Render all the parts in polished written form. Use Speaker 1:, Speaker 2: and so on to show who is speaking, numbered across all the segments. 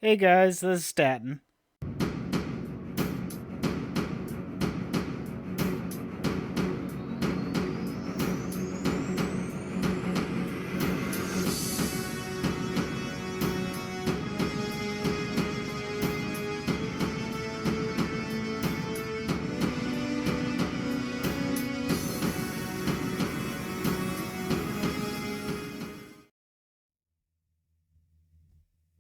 Speaker 1: Hey guys, this is Statton.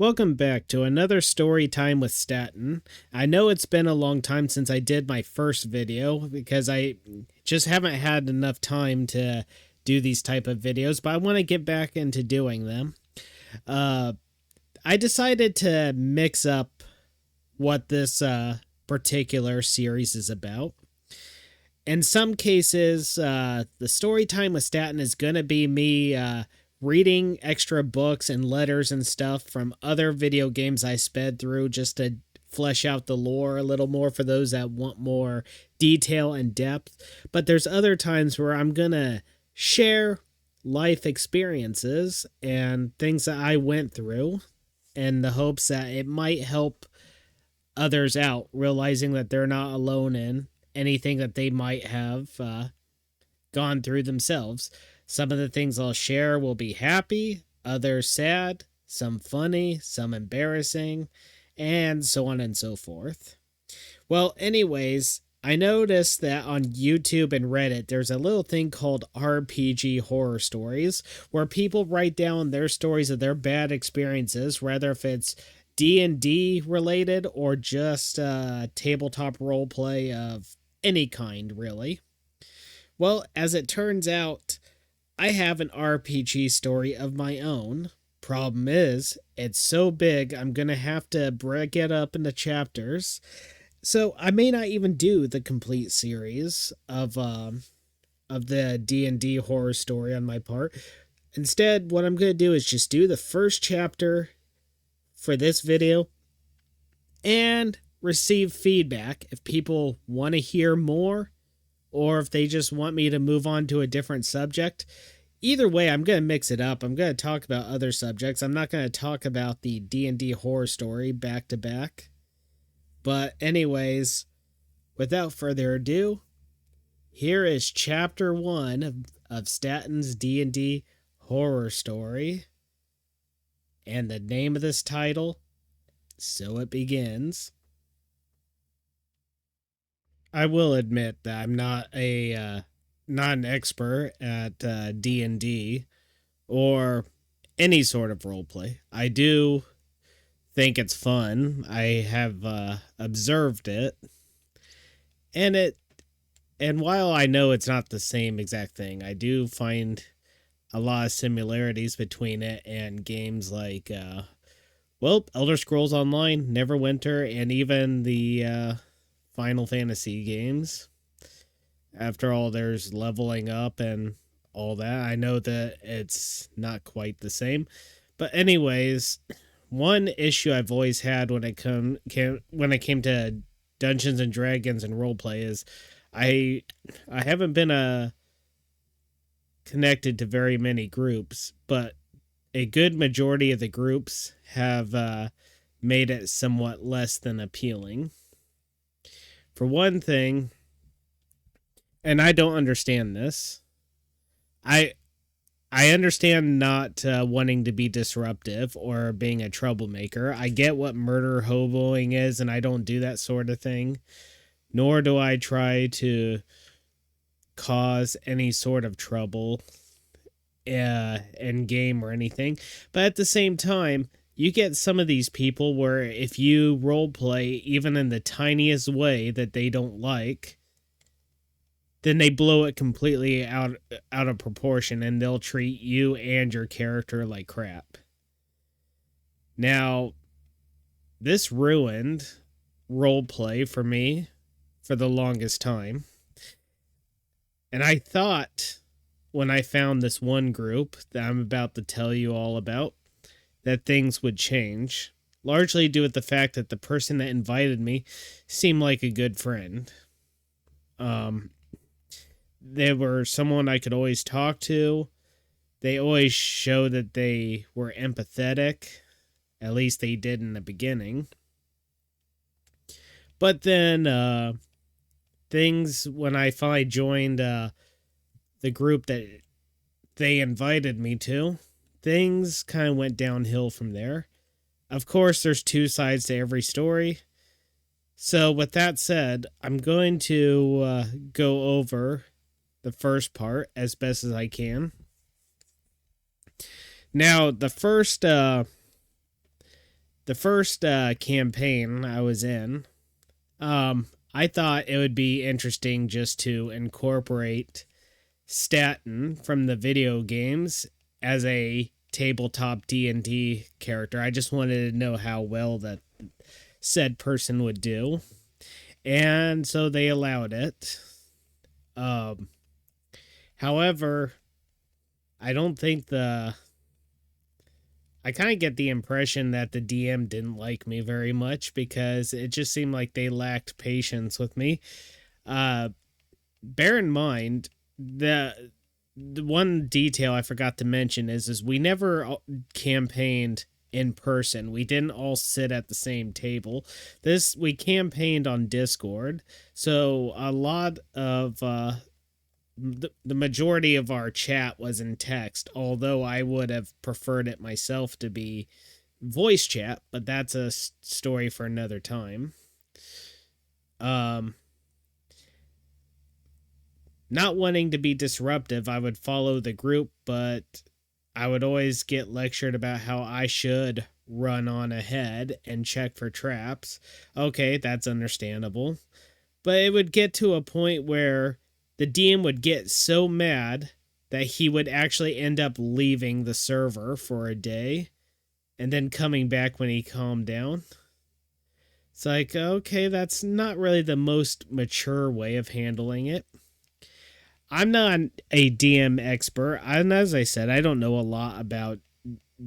Speaker 2: Welcome back to another story time with Statton. I know it's been a long time since I did my first video because I just haven't had enough time to do these type of videos, but I want to get back into doing them. Uh, I decided to mix up what this particular series is about. In some cases, the story time with Statton is going to be me reading extra books and letters and stuff from other video games I sped through just to flesh out the lore a little more for those that want more detail and depth. But there's other times where I'm going to share life experiences and things that I went through in the hopes that it might help others out, realizing that they're not alone in anything that they might have gone through themselves. Some of the things I'll share will be happy, others sad, some funny, some embarrassing, and so on and so forth. Well, anyways, I noticed that on YouTube and Reddit, there's a little thing called RPG horror stories, where people write down their stories of their bad experiences, whether if it's D&D related or just tabletop roleplay of any kind, really. Well, as it turns out, I have an RPG story of my own. Problem is, it's so big, I'm gonna have to break it up into chapters. So I may not even do the complete series of the D&D horror story on my part. Instead, what I'm gonna do is just do the first chapter for this video and receive feedback if people want to hear more or if they just want me to move on to a different subject. Either way, I'm going to mix it up. I'm going to talk about other subjects. I'm not going to talk about the D&D horror story back to back. But anyways, without further ado, here is chapter 1 of Statton's D&D horror story. And the name of this title, So It Begins. I will admit that I'm not an expert at D&D or any sort of roleplay. I do think it's fun. I have observed it, and while I know it's not the same exact thing, I do find a lot of similarities between it and games like Elder Scrolls Online, Neverwinter, and even the Final Fantasy games. After all, there's leveling up and all that. I know that it's not quite the same. But anyways, one issue I've always had when it came to Dungeons and Dragons and roleplay is I haven't been connected to very many groups, but a good majority of the groups have made it somewhat less than appealing. For one thing, and I don't understand this. I understand not wanting to be disruptive or being a troublemaker. I get what murder hoboing is, and I don't do that sort of thing. Nor do I try to cause any sort of trouble in game or anything. But at the same time, you get some of these people where if you roleplay even in the tiniest way that they don't like, then they blow it completely out of proportion and they'll treat you and your character like crap. Now, this ruined roleplay for me for the longest time. And I thought when I found this one group that I'm about to tell you all about that things would change, largely due to the fact that the person that invited me seemed like a good friend. They were someone I could always talk to. They always showed that they were empathetic. At least they did in the beginning. But then things, when I finally joined the group that they invited me to, things kind of went downhill from there. Of course, there's two sides to every story. So with that said, I'm going to go over the first part as best as I can. Now, the first campaign I was in, I thought it would be interesting just to incorporate Statton from the video games as a tabletop D&D character. I just wanted to know how well that said person would do. And so they allowed it. However, I don't think I kind of get the impression that the DM didn't like me very much because it just seemed like they lacked patience with me. Bear in mind, the one detail I forgot to mention is we never campaigned in person. We didn't all sit at the same table. We campaigned on Discord, so a lot of the majority of our chat was in text, although I would have preferred it myself to be voice chat, but that's a story for another time. Not wanting to be disruptive, I would follow the group, but I would always get lectured about how I should run on ahead and check for traps. Okay, that's understandable. But it would get to a point where the DM would get so mad that he would actually end up leaving the server for a day and then coming back when he calmed down. It's like, okay, that's not really the most mature way of handling it. I'm not a DM expert, and as I said, I don't know a lot about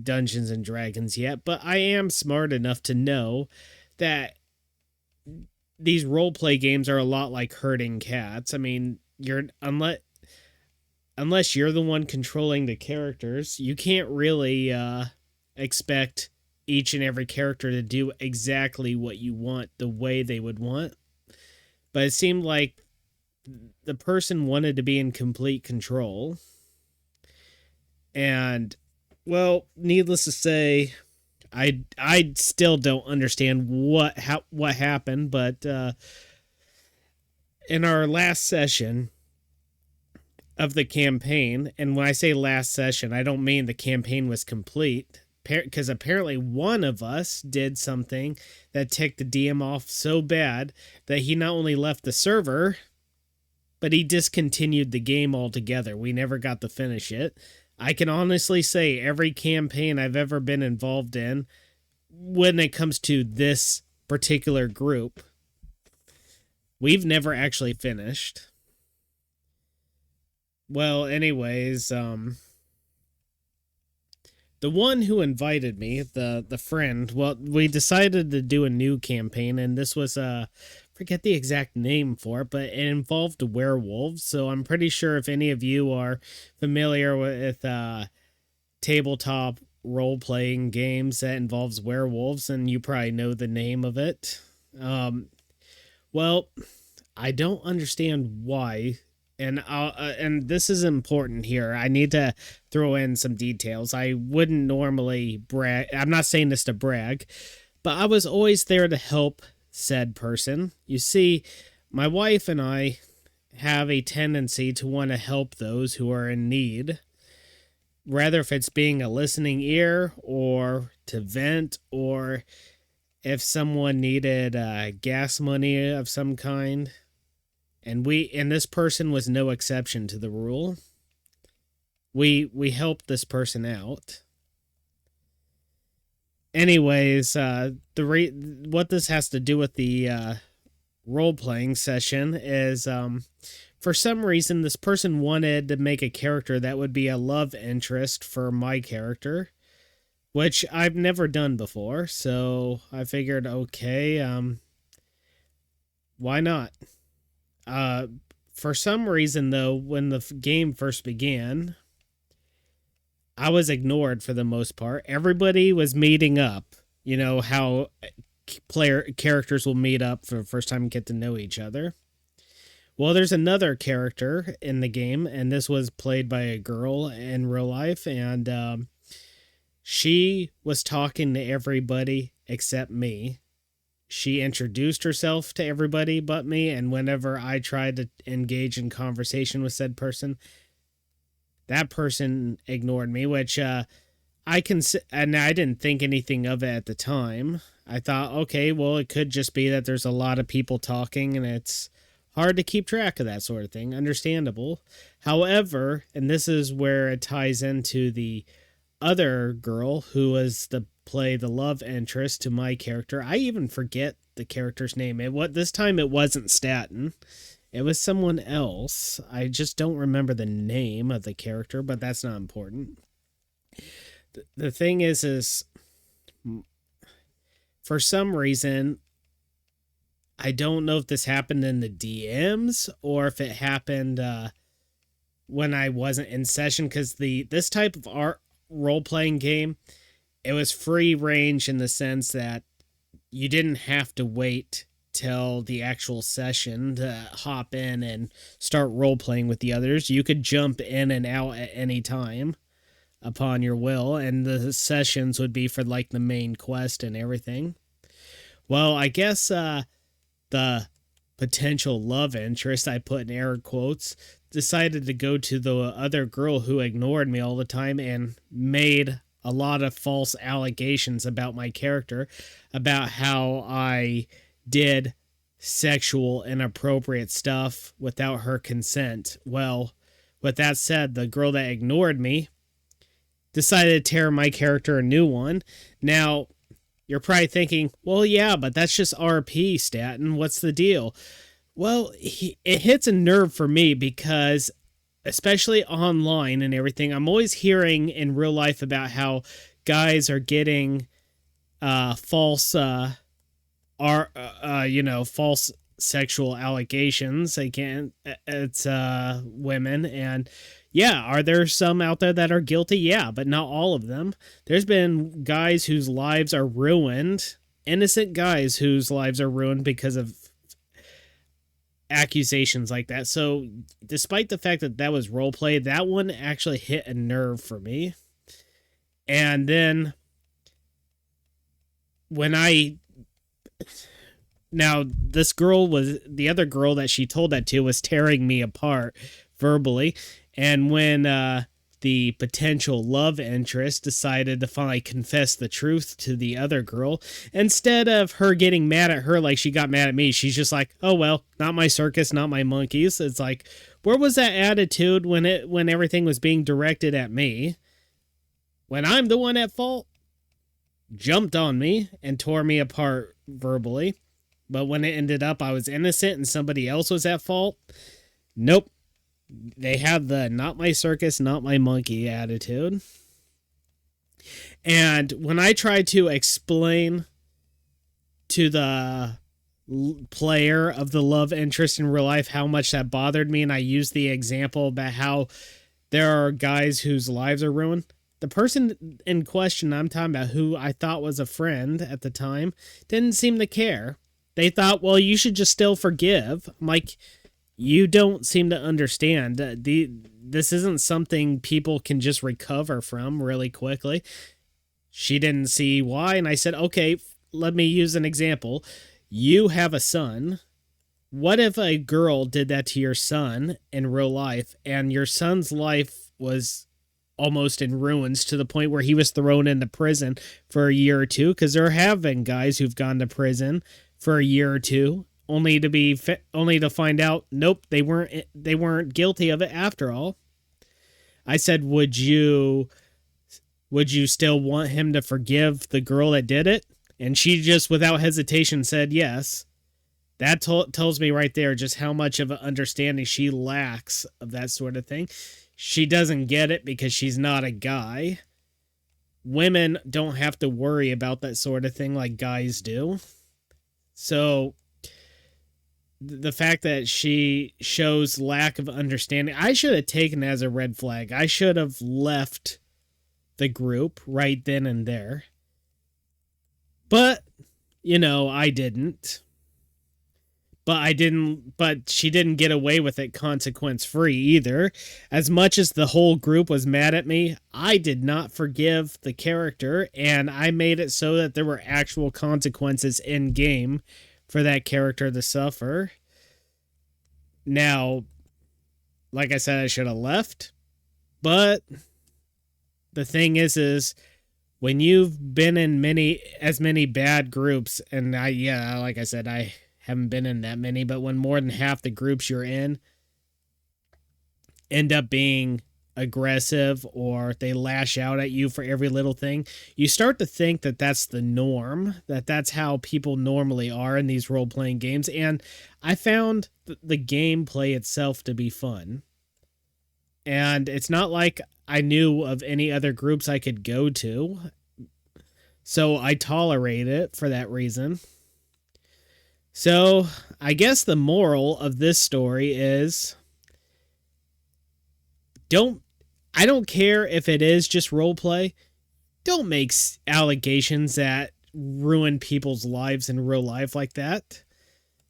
Speaker 2: Dungeons and Dragons yet, but I am smart enough to know that these roleplay games are a lot like herding cats. I mean, unless you're the one controlling the characters, you can't really expect each and every character to do exactly what you want the way they would want. But it seemed like the person wanted to be in complete control. And, well, needless to say, I still don't understand what happened, but in our last session of the campaign, and when I say last session, I don't mean the campaign was complete, because apparently one of us did something that ticked the DM off so bad that he not only left the server, but he discontinued the game altogether. We never got to finish it. I can honestly say every campaign I've ever been involved in, when it comes to this particular group, we've never actually finished. Well, anyways, the one who invited me, the friend, well, we decided to do a new campaign, and this was forget the exact name for it, but it involved werewolves. So I'm pretty sure if any of you are familiar with tabletop role-playing games that involves werewolves, and you probably know the name of it. Well, I don't understand why, and this is important here. I need to throw in some details. I wouldn't normally brag. I'm not saying this to brag, but I was always there to help said person. You see, my wife and I have a tendency to want to help those who are in need, rather if it's being a listening ear or to vent, or if someone needed gas money of some kind. And this person was no exception to the rule. We helped this person out. Anyways, what this has to do with the role-playing session is, for some reason, this person wanted to make a character that would be a love interest for my character, which I've never done before, so I figured, okay, why not? For some reason, though, when the game first began, I was ignored for the most part. Everybody was meeting up how player characters will meet up for the first time and get to know each other. Well, there's another character in the game, and this was played by a girl in real life, and she was talking to everybody except me. She introduced herself to everybody but me, and whenever I tried to engage in conversation with said person, that person ignored me, which and I didn't think anything of it at the time. I thought, okay, well, it could just be that there's a lot of people talking and it's hard to keep track of that sort of thing. Understandable. However, and this is where it ties into the other girl who was the love interest to my character. I even forget the character's name. This time it wasn't Statton. It was someone else. I just don't remember the name of the character, but that's not important. The thing is for some reason, I don't know if this happened in the DMs or if it happened when I wasn't in session, because this type of role-playing game, it was free range in the sense that you didn't have to wait till the actual session to hop in and start role-playing with the others. You could jump in and out at any time upon your will, and the sessions would be for like the main quest and everything. Well, I guess the potential love interest, I put in air quotes, decided to go to the other girl who ignored me all the time and made a lot of false allegations about my character, about how I did sexual inappropriate stuff without her consent. Well, with that said, the girl that ignored me decided to tear my character a new one. Now, you're probably thinking, well, yeah, but that's just RP, Statton. What's the deal? Well, it hits a nerve for me because, especially online and everything, I'm always hearing in real life about how guys are getting false false sexual allegations. It's women. And yeah, are there some out there that are guilty? Yeah, but not all of them. There's been guys whose lives are ruined, innocent guys whose lives are ruined because of accusations like that. So despite the fact that was roleplay, that one actually hit a nerve for me. And then the other girl that she told that to was tearing me apart verbally. And when the potential love interest decided to finally confess the truth to the other girl, instead of her getting mad at her like she got mad at me, she's just like, oh, well, not my circus, not my monkeys. It's like, where was that attitude when everything was being directed at me? When I'm the one at fault? Jumped on me and tore me apart verbally. But when it ended up I was innocent and somebody else was at fault, nope. They have the not my circus, not my monkey attitude. And when I tried to explain to the player of the love interest in real life how much that bothered me, and I used the example about how there are guys whose lives are ruined, the person in question I'm talking about, who I thought was a friend at the time, didn't seem to care. They thought, well, you should just still forgive. I'm like, you don't seem to understand. This isn't something people can just recover from really quickly. She didn't see why, and I said, okay, let me use an example. You have a son. What if a girl did that to your son in real life, and your son's life was almost in ruins to the point where he was thrown into prison for a year or two? Because there have been guys who've gone to prison for a year or two, only to find out, nope, they weren't guilty of it after all. I said, would you still want him to forgive the girl that did it? And she just, without hesitation, said yes. That tells me right there just how much of an understanding she lacks of that sort of thing. She doesn't get it because she's not a guy. Women don't have to worry about that sort of thing like guys do. So the fact that she shows lack of understanding, I should have taken it as a red flag. I should have left the group right then and there. But, I didn't. But she didn't get away with it consequence free either. As much as the whole group was mad at me, I did not forgive the character, and I made it so that there were actual consequences in game for that character to suffer. Now, like I said, I should have left, but the thing is when you've been in many bad groups, and like I said, I haven't been in that many, but when more than half the groups you're in end up being aggressive or they lash out at you for every little thing, you start to think that that's the norm, that that's how people normally are in these role-playing games. And I found the gameplay itself to be fun. And it's not like I knew of any other groups I could go to, so I tolerate it for that reason. So I guess the moral of this story is I don't care if it is just role play. Don't make allegations that ruin people's lives in real life like that.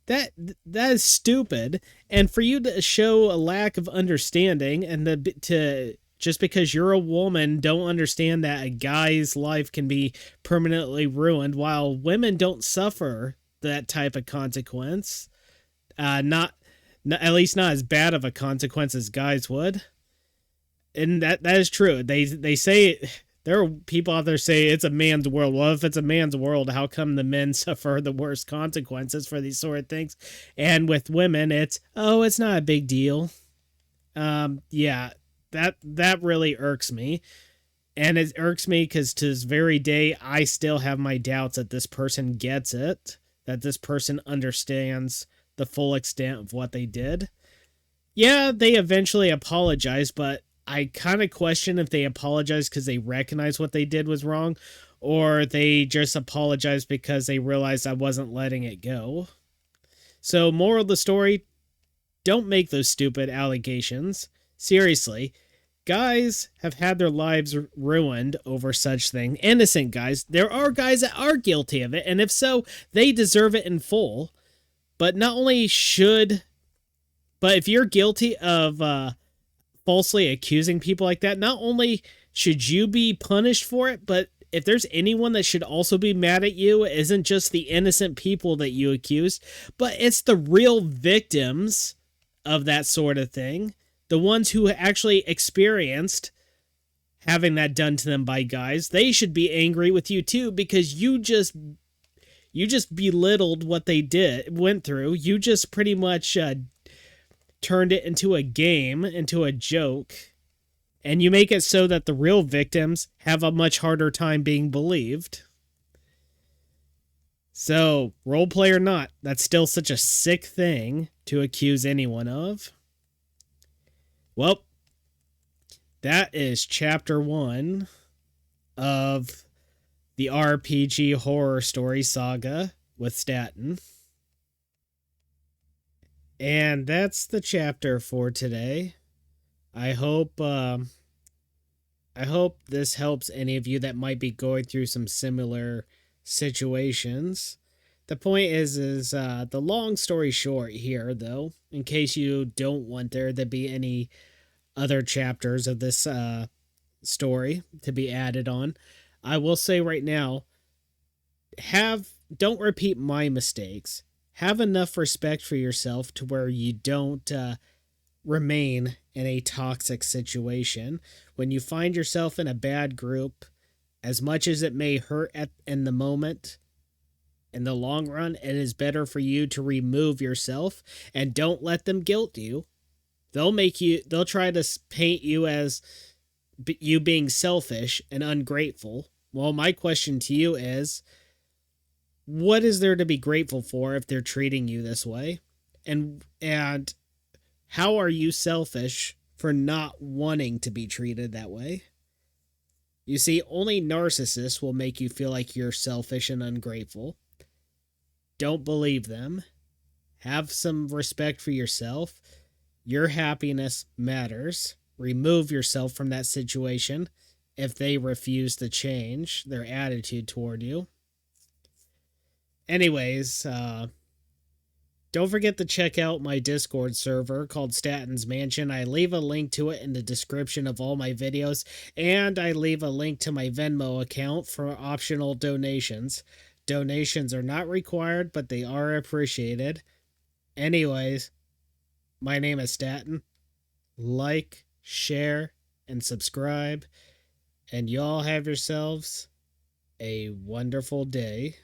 Speaker 2: That is stupid. And for you to show a lack of understanding and to just because you're a woman don't understand that a guy's life can be permanently ruined while women don't suffer that type of consequence. Not at least not as bad of a consequence as guys would. And that is true. They say there are people out there say it's a man's world. Well, if it's a man's world, how come the men suffer the worst consequences for these sort of things? And with women, it's not a big deal. Yeah, that really irks me. And it irks me because to this very day, I still have my doubts that this person gets it, that this person understands the full extent of what they did. Yeah, they eventually apologized, but I kind of question if they apologize because they recognize what they did was wrong, or they just apologize because they realized I wasn't letting it go. So, moral of the story, don't make those stupid allegations. Seriously, guys have had their lives ruined over such thing. Innocent guys. There are guys that are guilty of it, and if so, they deserve it in full. But not only but if you're guilty of falsely accusing people like that, not only should you be punished for it, but if there's anyone that should also be mad at you, it isn't just the innocent people that you accused, but it's the real victims of that sort of thing. The ones who actually experienced having that done to them by guys. They should be angry with you too, because you just belittled what they went through. You just pretty much turned it into a game, into a joke, and you make it so that the real victims have a much harder time being believed. So, roleplay or not, that's still such a sick thing to accuse anyone of. Well, that is chapter 1 of the RPG horror story saga with Statton. And that's the chapter for today. I hope this helps any of you that might be going through some similar situations. The point is the long story short here, though, in case you don't want there to be any other chapters of this story to be added on, I will say right now, don't repeat my mistakes. Have enough respect for yourself to where you don't remain in a toxic situation. When you find yourself in a bad group, as much as it may hurt in the moment, in the long run, it is better for you to remove yourself and don't let them guilt you. They'll try to paint you as you being selfish and ungrateful. Well, my question to you is, what is there to be grateful for if they're treating you this way? And how are you selfish for not wanting to be treated that way? You see, only narcissists will make you feel like you're selfish and ungrateful. Don't believe them. Have some respect for yourself. Your happiness matters. Remove yourself from that situation if they refuse to change their attitude toward you. Anyways, don't forget to check out my Discord server called Statton's Mansion. I leave a link to it in the description of all my videos, and I leave a link to my Venmo account for optional donations. Donations are not required, but they are appreciated. Anyways, my name is Statton. Like, share, and subscribe, and y'all have yourselves a wonderful day.